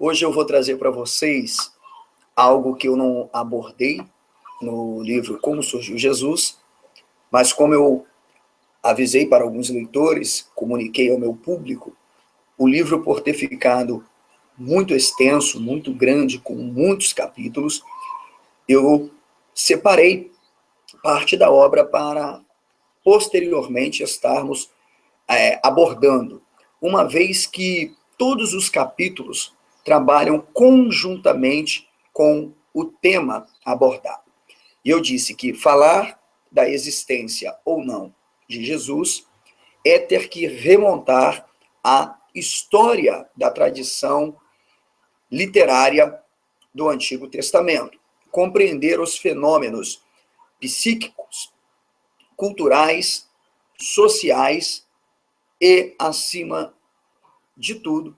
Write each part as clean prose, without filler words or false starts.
Hoje eu vou trazer para vocês algo que eu não abordei no livro Como Surgiu Jesus, mas como eu avisei para alguns leitores, comuniquei ao meu público, o livro, por ter ficado muito extenso, muito grande, com muitos capítulos, eu separei parte da obra para posteriormente estarmos abordando, uma vez que todos os capítulos trabalham conjuntamente com o tema abordado. E eu disse que falar da existência ou não de Jesus é ter que remontar a história da tradição literária do Antigo Testamento, compreender os fenômenos psíquicos, culturais, sociais e, acima de tudo,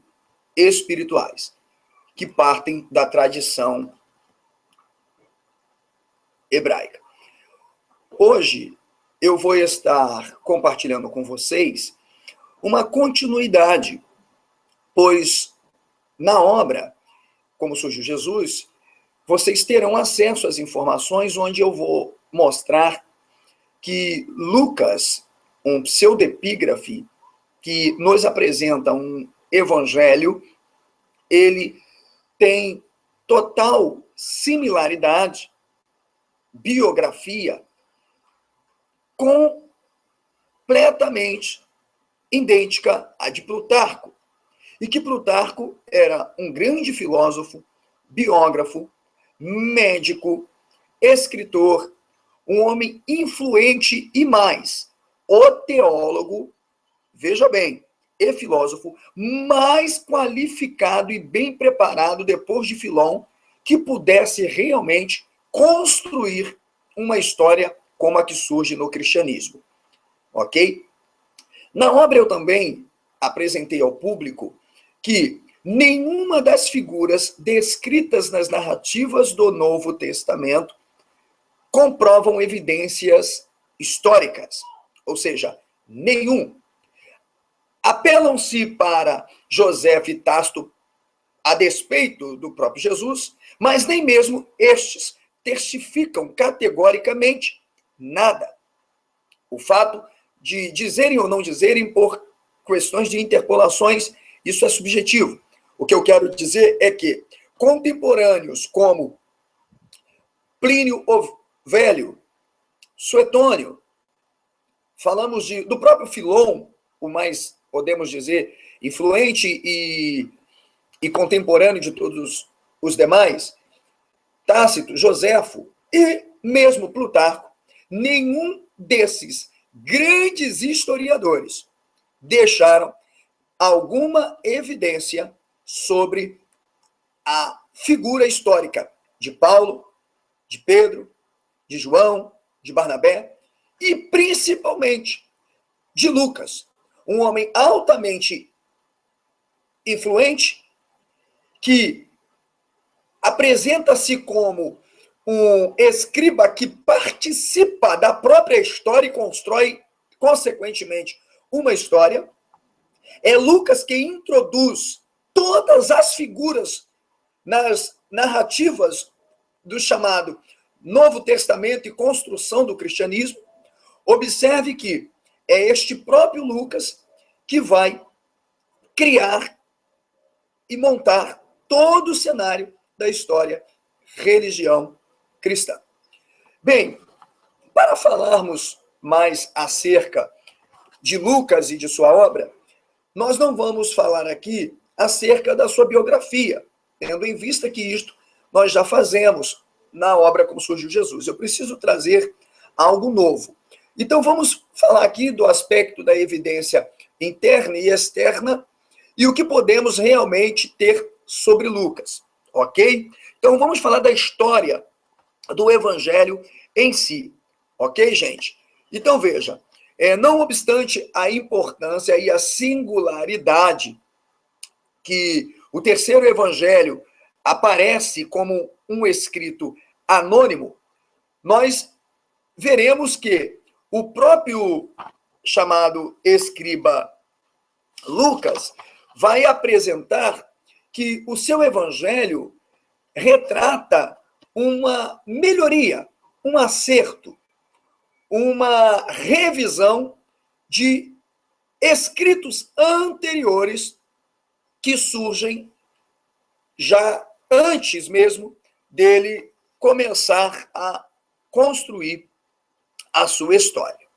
espirituais, que partem da tradição hebraica. Hoje eu vou estar compartilhando com vocês uma continuidade, pois na obra Como Surgiu Jesus, vocês terão acesso às informações onde eu vou mostrar que Lucas, um pseudepígrafe que nos apresenta um evangelho, ele tem total similaridade, biografia, completamente idêntica à de Plutarco. E que Plutarco era um grande filósofo, biógrafo, médico, escritor, um homem influente e mais, o teólogo, veja bem, e filósofo mais qualificado e bem preparado depois de Filon, que pudesse realmente construir uma história como a que surge no cristianismo. Ok? Na obra eu também apresentei ao público que nenhuma das figuras descritas nas narrativas do Novo Testamento comprovam evidências históricas, ou seja, nenhum. Apelam-se para José e Tácito a despeito do próprio Jesus, mas nem mesmo estes testificam categoricamente nada. O fato de dizerem ou não dizerem por questões de interpolações, isso é subjetivo. O que eu quero dizer é que contemporâneos como Plínio o Velho, Suetônio, falamos do próprio Filon, o mais, podemos dizer, influente e contemporâneo de todos os demais, Tácito, Joséfo e mesmo Plutarco, nenhum desses grandes historiadores deixaram alguma evidência sobre a figura histórica de Paulo, de Pedro, de João, de Barnabé e principalmente de Lucas, um homem altamente influente que apresenta-se como um escriba que participa da própria história e constrói, consequentemente, uma história. É Lucas que introduz todas as figuras nas narrativas do chamado Novo Testamento e construção do cristianismo. Observe que é este próprio Lucas que vai criar e montar todo o cenário da história religião cristã. Bem, para falarmos mais acerca de Lucas e de sua obra, nós não vamos falar aqui acerca da sua biografia, tendo em vista que isto nós já fazemos na obra Como Surgiu Jesus. Eu preciso trazer algo novo. Então vamos falar aqui do aspecto da evidência interna e externa e o que podemos realmente ter sobre Lucas, ok? Então vamos falar da história do evangelho em si, ok, gente? Então veja, não obstante a importância e a singularidade que o terceiro evangelho aparece como um escrito anônimo, nós veremos que o próprio chamado escriba Lucas vai apresentar que o seu evangelho retrata uma melhoria, um acerto, uma revisão de escritos anteriores que surgem já antes mesmo dele começar a construir a sua história.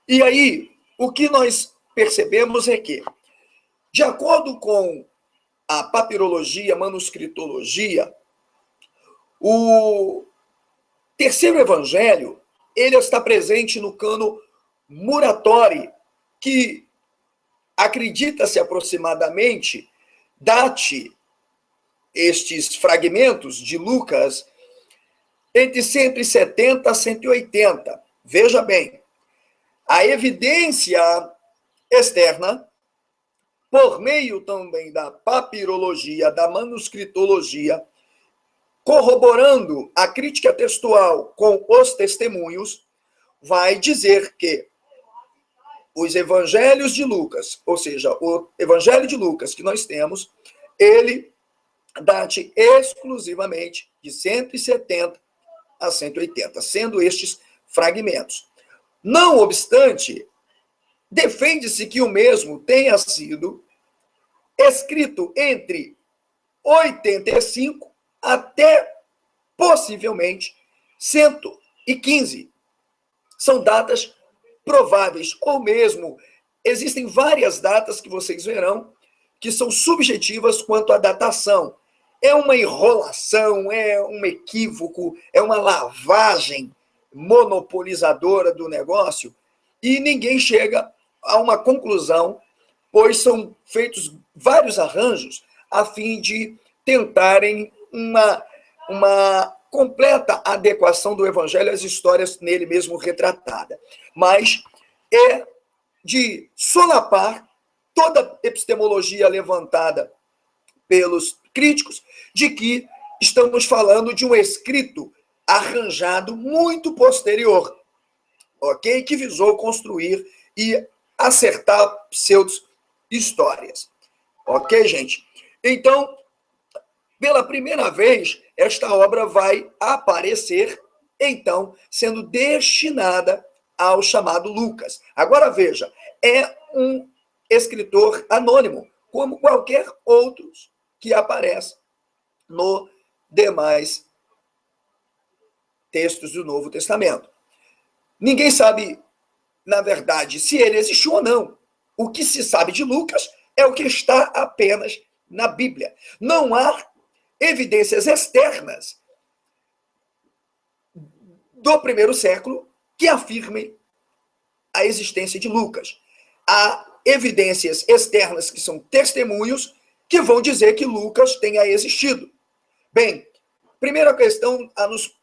E aí, o que nós percebemos é que, de acordo com a papirologia, manuscritologia, o terceiro evangelho, ele está presente no cano Muratori, que acredita-se aproximadamente date estes fragmentos de Lucas entre 170 a 180. Veja bem, a evidência externa, por meio também da papirologia, da manuscritologia, corroborando a crítica textual com os testemunhos, vai dizer que os evangelhos de Lucas, ou seja, o evangelho de Lucas que nós temos, ele date exclusivamente de 170 a 180, sendo estes fragmentos. Não obstante, defende-se que o mesmo tenha sido escrito entre 85 até, possivelmente, 115. São datas prováveis, ou mesmo existem várias datas que vocês verão que são subjetivas quanto à datação. É uma enrolação, é um equívoco, é uma lavagem monopolizadora do negócio e ninguém chega a uma conclusão, pois são feitos vários arranjos a fim de tentarem uma completa adequação do evangelho às histórias nele mesmo retratada. Mas é de solapar toda a epistemologia levantada pelos críticos de que estamos falando de um escrito arranjado muito posterior, ok? Que visou construir e acertar pseudo-histórias. Ok, gente? Então, pela primeira vez, esta obra vai aparecer, então, sendo destinada ao chamado Lucas. Agora, veja, é um escritor anônimo, como qualquer outro que aparece no demais textos do Novo Testamento. Ninguém sabe, na verdade, se ele existiu ou não. O que se sabe de Lucas é o que está apenas na Bíblia. Não há evidências externas do primeiro século que afirmem a existência de Lucas. Há evidências externas que são testemunhos que vão dizer que Lucas tenha existido. Bem, primeira questão a nos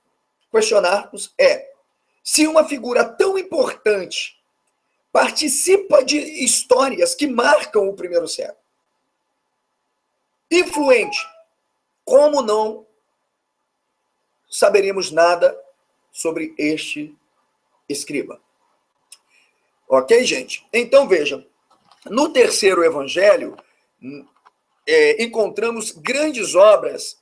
questionarmos é: se uma figura tão importante participa de histórias que marcam o primeiro século, influente, como não saberemos nada sobre este escriba? Ok, gente? Então, vejam, no terceiro evangelho, encontramos grandes obras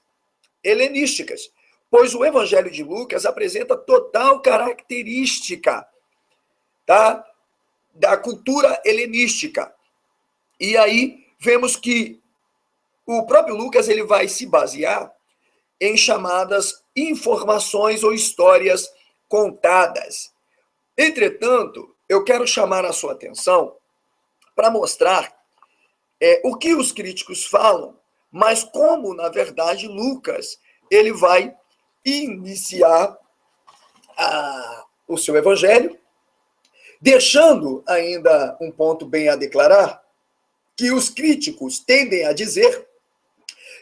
helenísticas, pois o evangelho de Lucas apresenta total característica, tá, da cultura helenística. E aí vemos que o próprio Lucas ele vai se basear em chamadas informações ou histórias contadas. Entretanto, eu quero chamar a sua atenção para mostrar o que os críticos falam, mas como, na verdade, Lucas ele vai iniciar o seu evangelho, deixando ainda um ponto bem a declarar, que os críticos tendem a dizer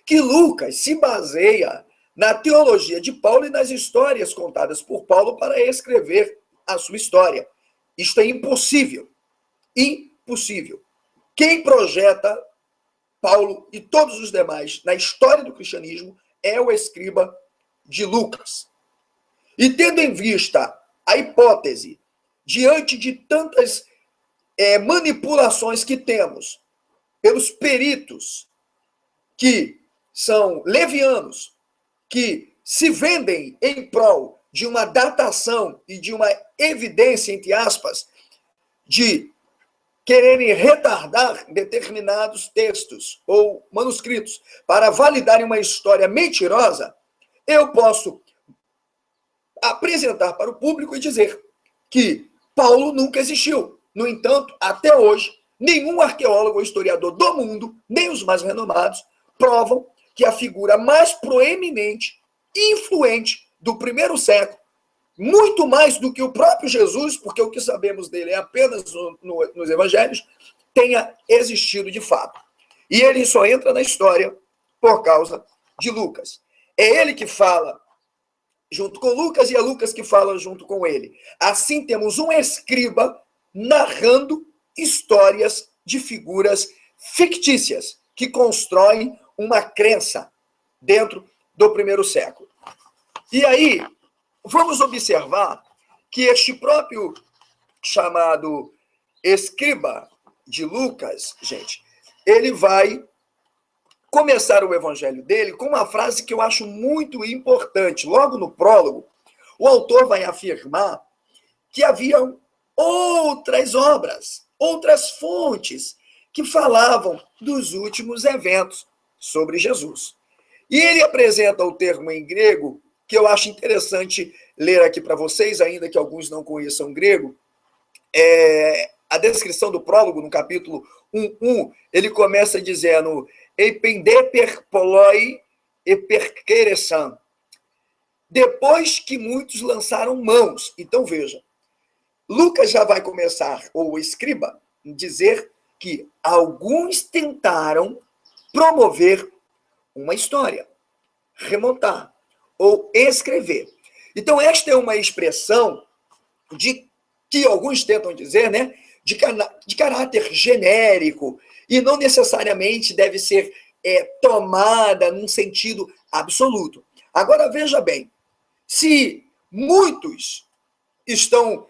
que Lucas se baseia na teologia de Paulo e nas histórias contadas por Paulo para escrever a sua história. Isto é impossível. Impossível. Quem projeta Paulo e todos os demais na história do cristianismo é o escriba de Lucas. E tendo em vista a hipótese, diante de tantas manipulações que temos pelos peritos que são levianos, que se vendem em prol de uma datação e de uma evidência, entre aspas, de quererem retardar determinados textos ou manuscritos para validarem uma história mentirosa, eu posso apresentar para o público e dizer que Paulo nunca existiu. No entanto, até hoje, nenhum arqueólogo ou historiador do mundo, nem os mais renomados, provam que a figura mais proeminente e influente do primeiro século, muito mais do que o próprio Jesus, porque o que sabemos dele é apenas nos evangelhos, tenha existido de fato. E ele só entra na história por causa de Lucas. É ele que fala junto com Lucas e é Lucas que fala junto com ele. Assim temos um escriba narrando histórias de figuras fictícias que constroem uma crença dentro do primeiro século. E aí, vamos observar que este próprio chamado escriba de Lucas, gente, ele vai começar o evangelho dele com uma frase que eu acho muito importante. Logo no prólogo, o autor vai afirmar que haviam outras obras, outras fontes que falavam dos últimos eventos sobre Jesus. E ele apresenta o termo em grego, que eu acho interessante ler aqui para vocês, ainda que alguns não conheçam grego. A descrição do prólogo, no capítulo 1:1, ele começa dizendo «Eipendeper poloi eperqueresan», depois que muitos lançaram mãos. Então, veja, Lucas já vai começar, ou o escriba, dizer que alguns tentaram promover uma história, remontar, ou escrever. Então, esta é uma expressão de que alguns tentam dizer, né, de caráter genérico, e não necessariamente deve ser tomada num sentido absoluto. Agora, veja bem, se muitos estão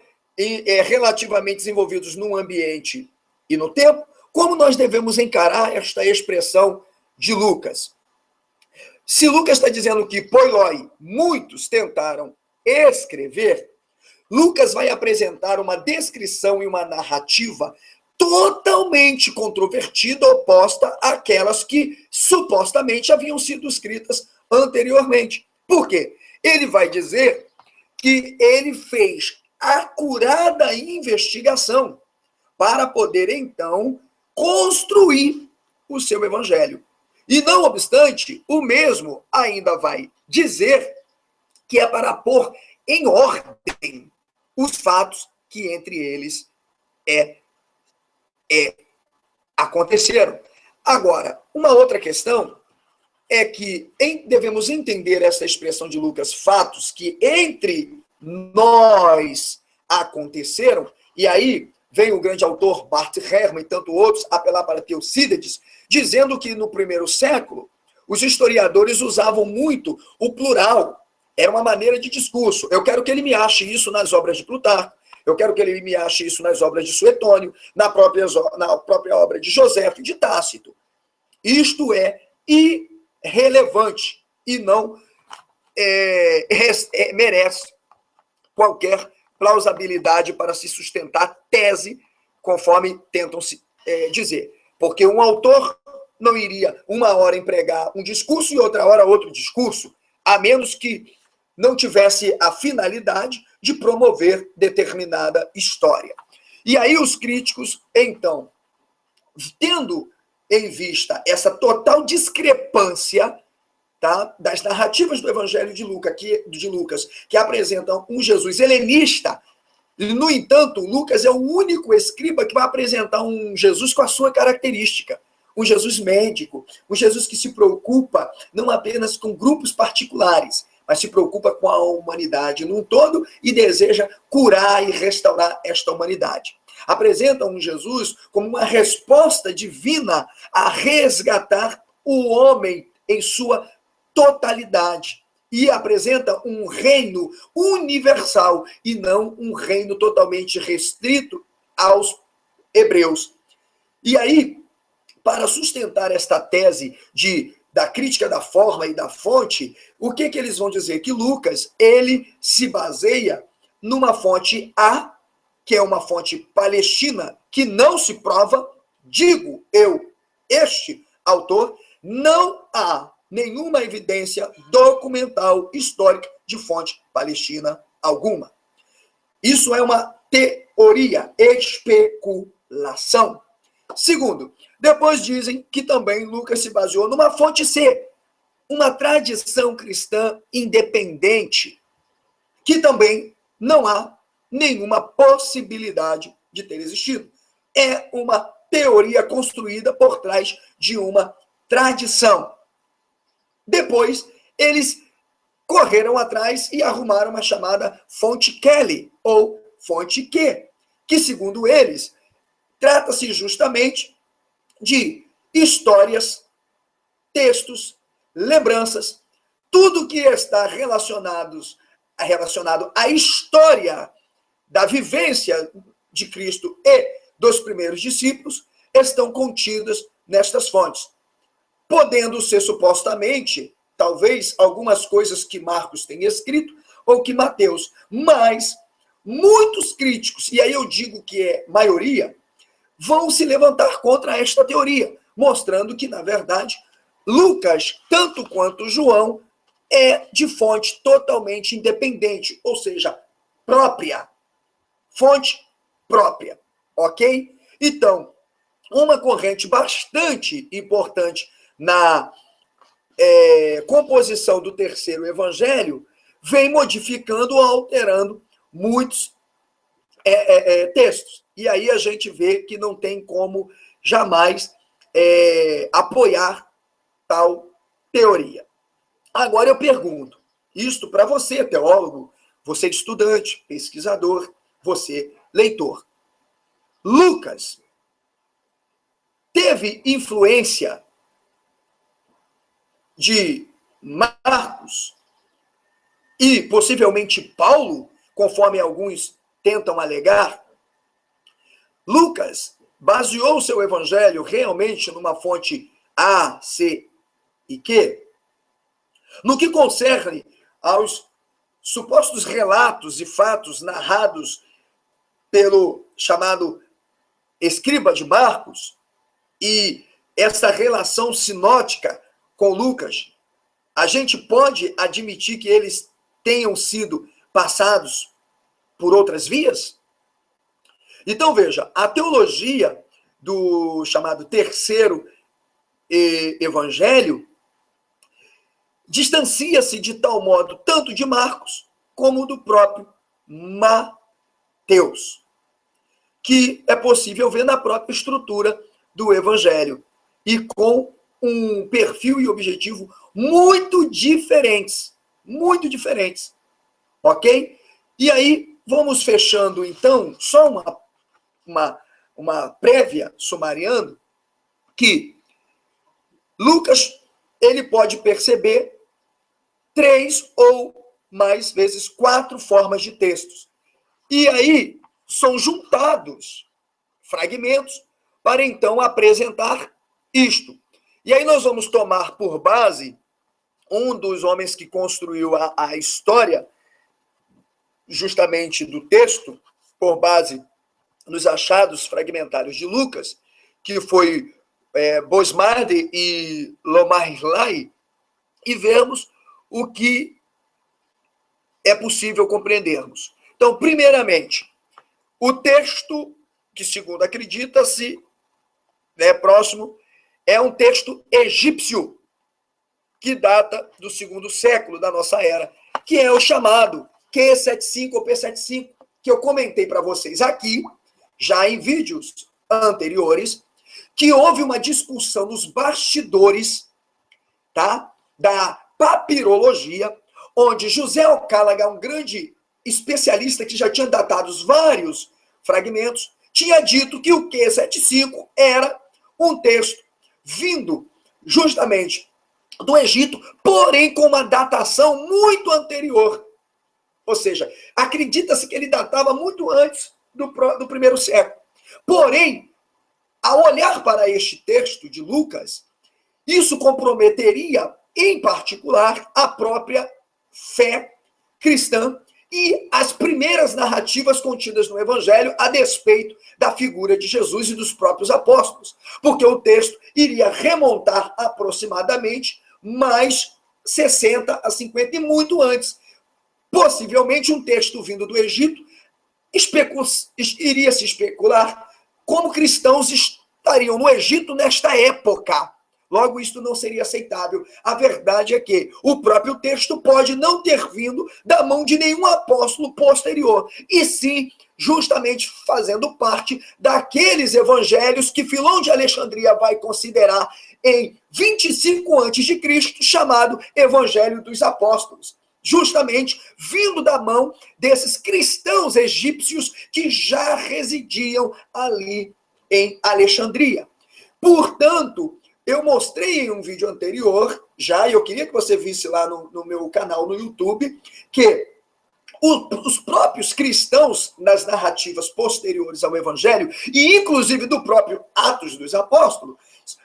relativamente desenvolvidos num ambiente e no tempo, como nós devemos encarar esta expressão de Lucas? Se Lucas está dizendo que poiloi, muitos tentaram escrever, Lucas vai apresentar uma descrição e uma narrativa totalmente controvertida, oposta àquelas que supostamente haviam sido escritas anteriormente. Por quê? Ele vai dizer que ele fez acurada investigação para poder, então, construir o seu evangelho. E, não obstante, o mesmo ainda vai dizer que é para pôr em ordem os fatos que entre eles aconteceram. Agora, uma outra questão é que devemos entender essa expressão de Lucas, fatos que entre nós aconteceram, e aí vem o grande autor Bart Ehrman e tanto outros apelar para Teocídides, dizendo que no primeiro século os historiadores usavam muito o plural. Era uma maneira de discurso. Eu quero que ele me ache isso nas obras de Plutarco, eu quero que ele me ache isso nas obras de Suetônio, na própria obra de Joséfo e de Tácito. Isto é irrelevante e não merece qualquer plausibilidade para se sustentar tese, conforme tentam dizer. Porque um autor não iria uma hora empregar um discurso e outra hora outro discurso, a menos que não tivesse a finalidade de promover determinada história. E aí os críticos, então, tendo em vista essa total discrepância, tá, das narrativas do Evangelho de Lucas, que apresentam um Jesus helenista, no entanto, Lucas é o único escriba que vai apresentar um Jesus com a sua característica, um Jesus médico, um Jesus que se preocupa não apenas com grupos particulares, mas se preocupa com a humanidade num todo e deseja curar e restaurar esta humanidade. Apresenta um Jesus como uma resposta divina a resgatar o homem em sua totalidade. E apresenta um reino universal e não um reino totalmente restrito aos hebreus. E aí, para sustentar esta tese de da crítica da forma e da fonte, o que eles vão dizer? Que Lucas, ele se baseia numa fonte A, que é uma fonte palestina, que não se prova, digo eu, este autor, não há nenhuma evidência documental histórica de fonte palestina alguma. Isso é uma teoria, especulação. Segundo, depois dizem que também Lucas se baseou numa fonte C, uma tradição cristã independente, que também não há nenhuma possibilidade de ter existido. É uma teoria construída por trás de uma tradição. Depois, eles correram atrás e arrumaram uma chamada fonte Kelly, ou fonte Q, que, segundo eles, trata-se justamente de histórias, textos, lembranças, tudo que está relacionado à história da vivência de Cristo e dos primeiros discípulos estão contidas nestas fontes, podendo ser supostamente, talvez, algumas coisas que Marcos tem escrito ou que Mateus, mas muitos críticos, e aí eu digo que é maioria, vão se levantar contra esta teoria, mostrando que, na verdade, Lucas, tanto quanto João, é de fonte totalmente independente, ou seja, própria. Fonte própria, ok? Então, uma corrente bastante importante na composição do terceiro evangelho vem modificando ou alterando muitos textos. E aí a gente vê que não tem como jamais apoiar tal teoria. Agora eu pergunto, isto para você, teólogo, você estudante, pesquisador, você leitor. Lucas teve influência de Marcos e possivelmente Paulo, conforme alguns tentam alegar? Lucas baseou seu evangelho realmente numa fonte A, C e Q? No que concerne aos supostos relatos e fatos narrados pelo chamado escriba de Marcos e essa relação sinótica com Lucas, a gente pode admitir que eles tenham sido passados por outras vias? Então, veja, a teologia do chamado terceiro evangelho distancia-se de tal modo tanto de Marcos como do próprio Mateus, que é possível ver na própria estrutura do evangelho, e com um perfil e objetivo muito diferentes, ok? E aí, vamos fechando, então, só uma prévia, sumariando, que Lucas, ele pode perceber 3 ou mais vezes 4 formas de textos. E aí são juntados fragmentos para então apresentar isto. E aí nós vamos tomar por base um dos homens que construiu a história justamente do texto, por base nos achados fragmentários de Lucas, que foi Bosmarde e Lomarlai, e vermos o que é possível compreendermos. Então, primeiramente, o texto, que segundo acredita-se, próximo, é um texto egípcio, que data do 2º século da nossa era, que é o chamado Q75 ou P75, que eu comentei para vocês aqui, já em vídeos anteriores, que houve uma discussão nos bastidores, tá, da papirologia, onde José Alcálaga, um grande especialista que já tinha datado vários fragmentos, tinha dito que o Q75 era um texto vindo justamente do Egito, porém com uma datação muito anterior. Ou seja, acredita-se que ele datava muito antes do 1º século. Porém, ao olhar para este texto de Lucas, Isso comprometeria, em particular, a própria fé cristã e as primeiras narrativas contidas no Evangelho a despeito da figura de Jesus e dos próprios apóstolos, porque o texto iria remontar aproximadamente mais 60 a 50 e muito antes. Possivelmente um texto vindo do Egito iria se especular como cristãos estariam no Egito nesta época. Logo, isto não seria aceitável. A verdade é que o próprio texto pode não ter vindo da mão de nenhum apóstolo posterior, e sim, justamente fazendo parte daqueles evangelhos que Filão de Alexandria vai considerar em 25 a.C., chamado Evangelho dos Apóstolos. Justamente vindo da mão desses cristãos egípcios que já residiam ali em Alexandria. Portanto, eu mostrei em um vídeo anterior, já, e eu queria que você visse lá no meu canal no YouTube, que os próprios cristãos, nas narrativas posteriores ao Evangelho, e inclusive do próprio Atos dos Apóstolos,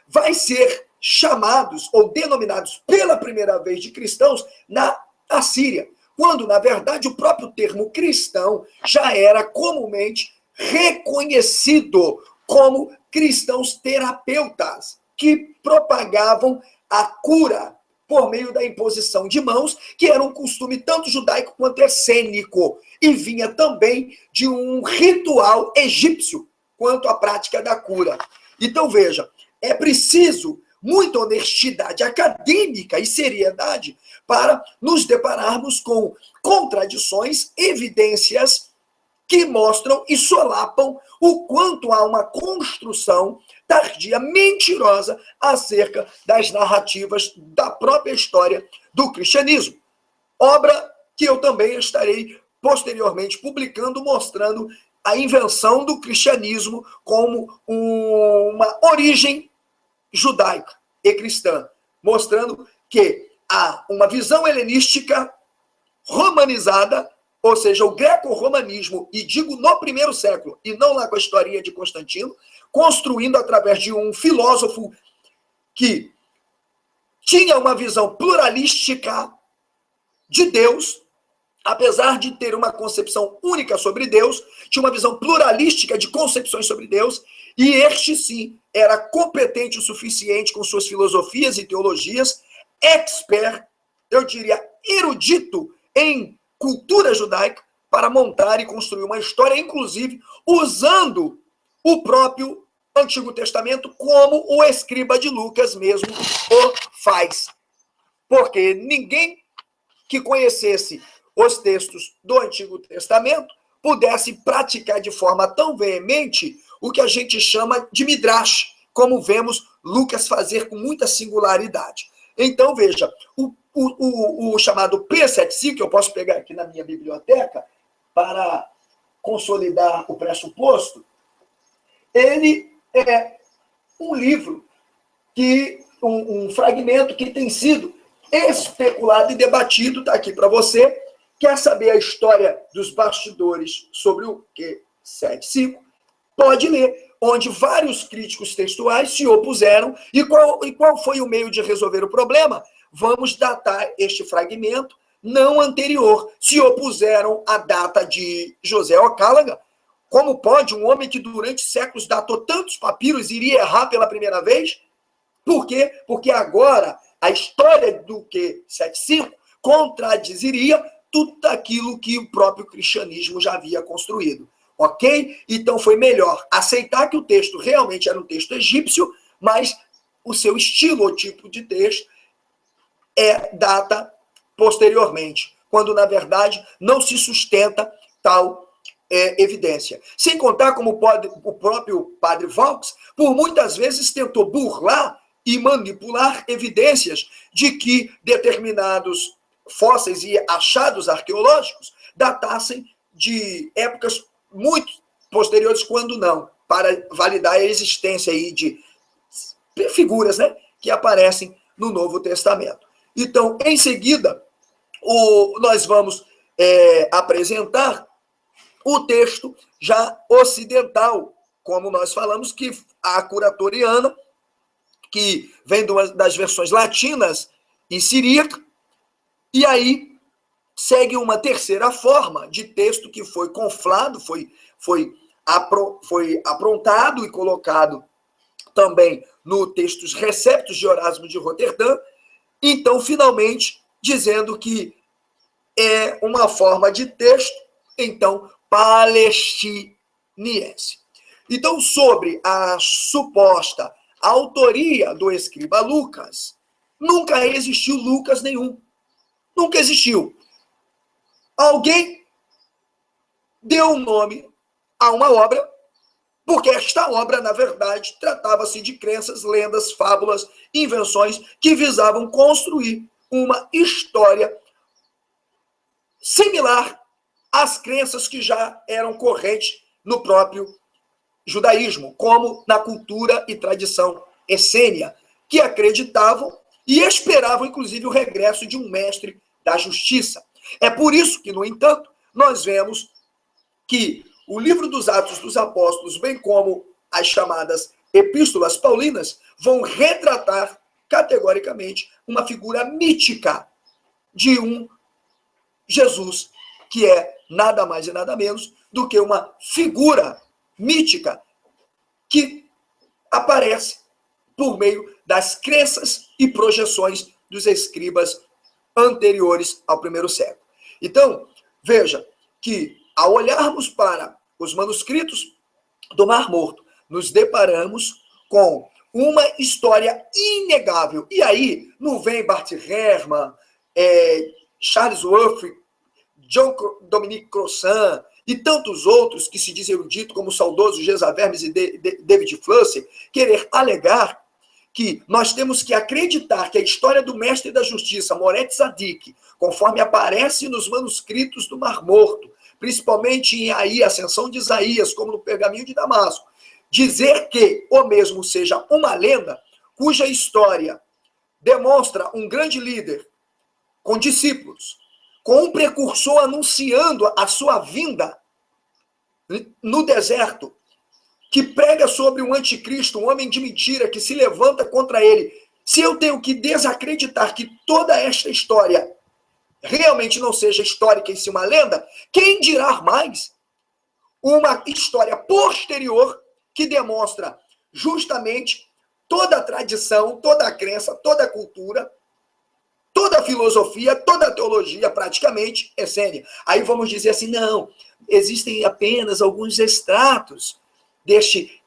vai ser chamados ou denominados pela primeira vez de cristãos na Assíria, quando, na verdade, o próprio termo cristão já era comumente reconhecido como cristãos terapeutas, que propagavam a cura por meio da imposição de mãos, que era um costume tanto judaico quanto essênico, e vinha também de um ritual egípcio quanto à prática da cura. Então, veja, é preciso muita honestidade acadêmica e seriedade para nos depararmos com contradições, evidências que mostram e solapam o quanto há uma construção tardia, mentirosa, acerca das narrativas da própria história do cristianismo. Obra que eu também estarei posteriormente publicando, mostrando a invenção do cristianismo como uma origem judaica e cristã, mostrando que há uma visão helenística romanizada, ou seja, o greco-romanismo, e digo no primeiro século, e não lá com a historinha de Constantino, construindo através de um filósofo que tinha uma visão pluralística de Deus, apesar de ter uma concepção única sobre Deus, tinha uma visão pluralística de concepções sobre Deus, e este sim era competente o suficiente com suas filosofias e teologias, expert, eu diria erudito em cultura judaica, para montar e construir uma história, inclusive usando o próprio Antigo Testamento, como o escriba de Lucas mesmo o faz. Porque ninguém que conhecesse os textos do Antigo Testamento pudesse praticar de forma tão veemente o que a gente chama de midrash, como vemos Lucas fazer com muita singularidade. Então, veja, o chamado P75, que eu posso pegar aqui na minha biblioteca para consolidar o pressuposto, ele é um livro, um fragmento que tem sido especulado e debatido, está aqui para você. Quer saber a história dos bastidores sobre o Q75? Pode ler, onde vários críticos textuais se opuseram. E qual foi o meio de resolver o problema? Vamos datar este fragmento não anterior. Se opuseram à data de José Ocálaga. Como pode um homem que durante séculos datou tantos papiros iria errar pela primeira vez? Por quê? Porque agora a história do Q75 contradiziria tudo aquilo que o próprio cristianismo já havia construído. Ok? Então foi melhor aceitar que o texto realmente era um texto egípcio, mas o seu estilo ou tipo de texto data posteriormente, quando na verdade não se sustenta tal evidência. Sem contar como o próprio padre Vaux, por muitas vezes tentou burlar e manipular evidências de que determinados fósseis e achados arqueológicos datassem de épocas muito posteriores, quando não, para validar a existência aí de figuras, né, que aparecem no Novo Testamento. Então, em seguida, nós vamos apresentar o texto já ocidental, como nós falamos, que a curatoriana que vem das versões latinas e siríaca, e aí segue uma terceira forma de texto que foi conflado, foi aprontado e colocado também no Textos Receptos de Erasmo de Roterdã, então, finalmente, dizendo que é uma forma de texto, então, palestiniense. Então, sobre a suposta autoria do escriba Lucas, nunca existiu Lucas nenhum. Nunca existiu. Alguém deu um nome a uma obra, porque esta obra, na verdade, tratava-se de crenças, lendas, fábulas, invenções que visavam construir uma história similar às crenças que já eram correntes no próprio judaísmo, como na cultura e tradição essênia, que acreditavam e esperavam, inclusive, o regresso de um mestre da justiça. É por isso que, no entanto, nós vemos que o livro dos Atos dos Apóstolos, bem como as chamadas epístolas paulinas, vão retratar categoricamente uma figura mítica de um Jesus, que é nada mais e nada menos do que uma figura mítica que aparece por meio das crenças e projeções dos escribas anteriores ao primeiro século. Então, veja que, ao olharmos para os manuscritos do Mar Morto, nos deparamos com uma história inegável. E aí, não vem Bart Ehrman, Charles Worth, Dominique Crossan e tantos outros que se dizem eruditos, como o saudoso Gesa Vermes e David Flusser, querer alegar que nós temos que acreditar que a história do mestre da justiça, Moret Zadik, conforme aparece nos manuscritos do Mar Morto, principalmente em aí, Ascensão de Isaías, como no Pergaminho de Damasco, dizer que o mesmo seja uma lenda, cuja história demonstra um grande líder com discípulos, com um precursor anunciando a sua vinda no deserto, que prega sobre um anticristo, um homem de mentira, que se levanta contra ele. Se eu tenho que desacreditar que toda esta história realmente não seja histórica em si uma lenda, quem dirá mais uma história posterior que demonstra justamente toda a tradição, toda a crença, toda a cultura, toda a filosofia, toda a teologia, praticamente, essênia. Aí vamos dizer assim, não, existem apenas alguns extratos deste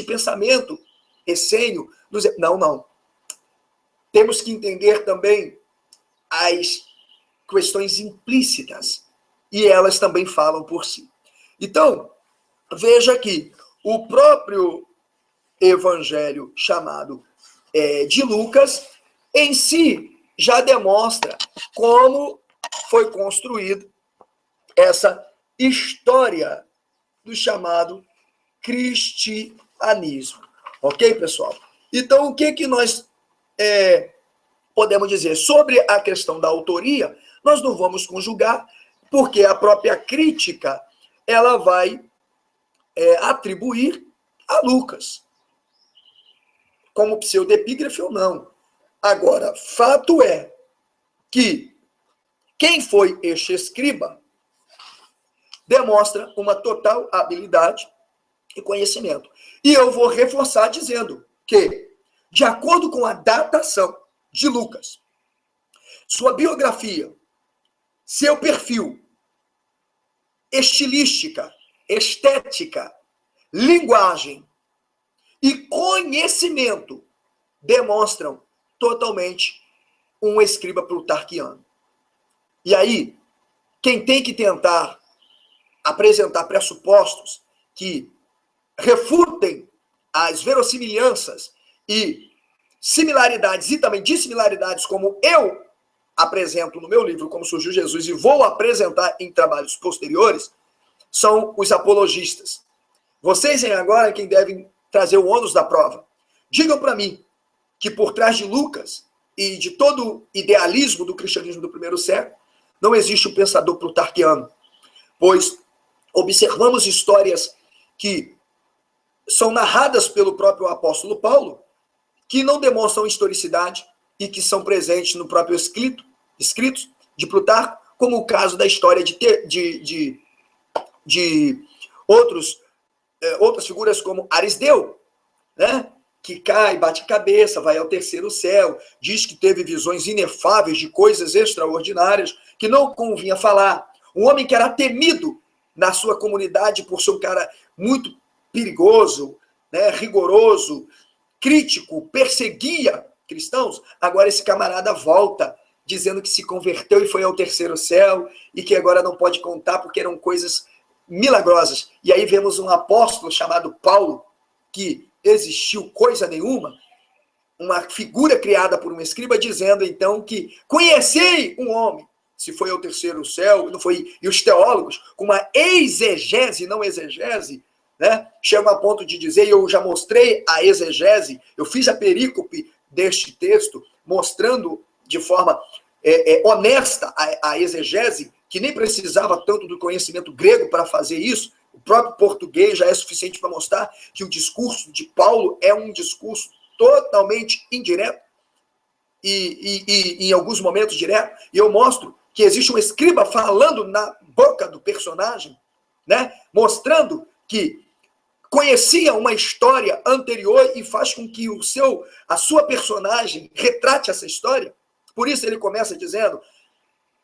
pensamento essênio. Não. Temos que entender também as questões implícitas, e elas também falam por si. Então, veja que o próprio evangelho chamado de Lucas, em si, já demonstra como foi construída essa história do chamado cristianismo. Ok, pessoal? Então, o que nós podemos dizer sobre a questão da autoria? Nós não vamos conjugar, porque a própria crítica ela vai atribuir a Lucas como pseudepígrafe ou não. Agora, fato é que quem foi este escriba demonstra uma total habilidade e conhecimento. E eu vou reforçar dizendo que, de acordo com a datação de Lucas, sua biografia, seu perfil, estilística, estética, linguagem e conhecimento demonstram totalmente um escriba plutarquiano. E aí, quem tem que tentar apresentar pressupostos que refutem as verossimilhanças e similaridades, e também dissimilaridades, como eu apresento no meu livro Como Surgiu Jesus, e vou apresentar em trabalhos posteriores, são os apologistas. Vocês agora quem devem trazer o ônus da prova. Digam para mim que por trás de Lucas e de todo o idealismo do cristianismo do primeiro século, não existe o pensador plutarquiano, pois observamos histórias que são narradas pelo próprio apóstolo Paulo, que não demonstram historicidade e que são presentes no próprio escritos de Plutarco, como o caso da história de outras figuras como Arisdeu, né? Que cai, bate cabeça, vai ao terceiro céu, diz que teve visões inefáveis de coisas extraordinárias que não convinha falar. Um homem que era temido na sua comunidade por ser um cara muito perigoso, né, rigoroso, crítico, perseguia cristãos. Agora esse camarada volta dizendo que se converteu e foi ao terceiro céu e que agora não pode contar porque eram coisas milagrosas. E aí vemos um apóstolo chamado Paulo, que existiu coisa nenhuma, uma figura criada por um escriba, dizendo então que conhecei um homem, se foi ao terceiro céu, não foi, e os teólogos, com uma exegese, não exegese, né, chegam a ponto de dizer, e eu já mostrei a exegese, eu fiz a perícope deste texto, mostrando de forma honesta a exegese, que nem precisava tanto do conhecimento grego para fazer isso, o próprio português já é suficiente para mostrar que o discurso de Paulo é um discurso totalmente indireto e em alguns momentos direto. E eu mostro que existe um escriba falando na boca do personagem, né? Mostrando que conhecia uma história anterior e faz com que a sua personagem retrate essa história. Por isso ele começa dizendo,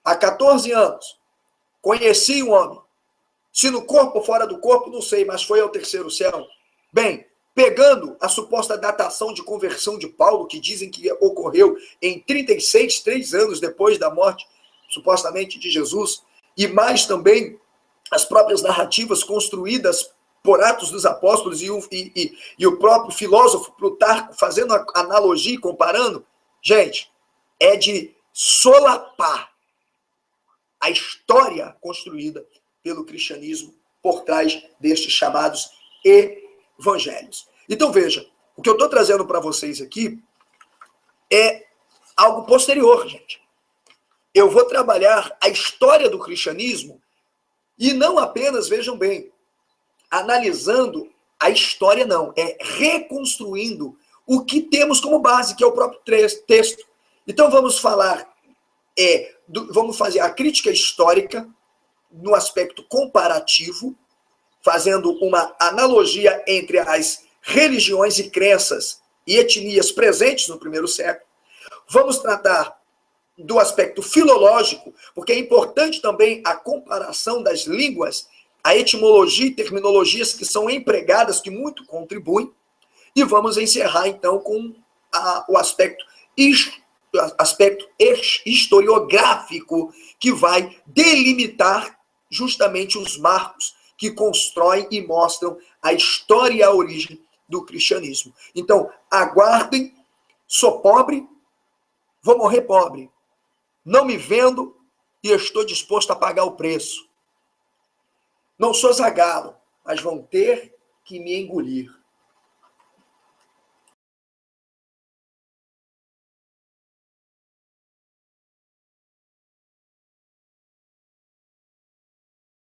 há 14 anos, conheci um homem. Se no corpo ou fora do corpo, não sei, mas foi ao terceiro céu. Bem, pegando a suposta datação de conversão de Paulo, que dizem que ocorreu em 36, 3 anos depois da morte, supostamente, de Jesus, e mais também as próprias narrativas construídas por Atos dos Apóstolos e o próprio filósofo Plutarco fazendo a analogia e comparando, gente, é de solapar a história construída pelo cristianismo por trás destes chamados evangelhos. Então, veja, o que eu estou trazendo para vocês aqui é algo posterior, gente. Eu vou trabalhar a história do cristianismo e não apenas, vejam bem, analisando a história, não, é reconstruindo o que temos como base, que é o próprio texto. Então, vamos falar, vamos fazer a crítica histórica no aspecto comparativo, fazendo uma analogia entre as religiões e crenças e etnias presentes no primeiro século. Vamos tratar do aspecto filológico, porque é importante também a comparação das línguas, a etimologia e terminologias que são empregadas, que muito contribuem. E vamos encerrar, então, com o aspecto historiográfico, que vai delimitar justamente os marcos que constroem e mostram a história e a origem do cristianismo. Então, aguardem, sou pobre, vou morrer pobre. Não me vendo e estou disposto a pagar o preço. Não sou zagalo, mas vão ter que me engolir.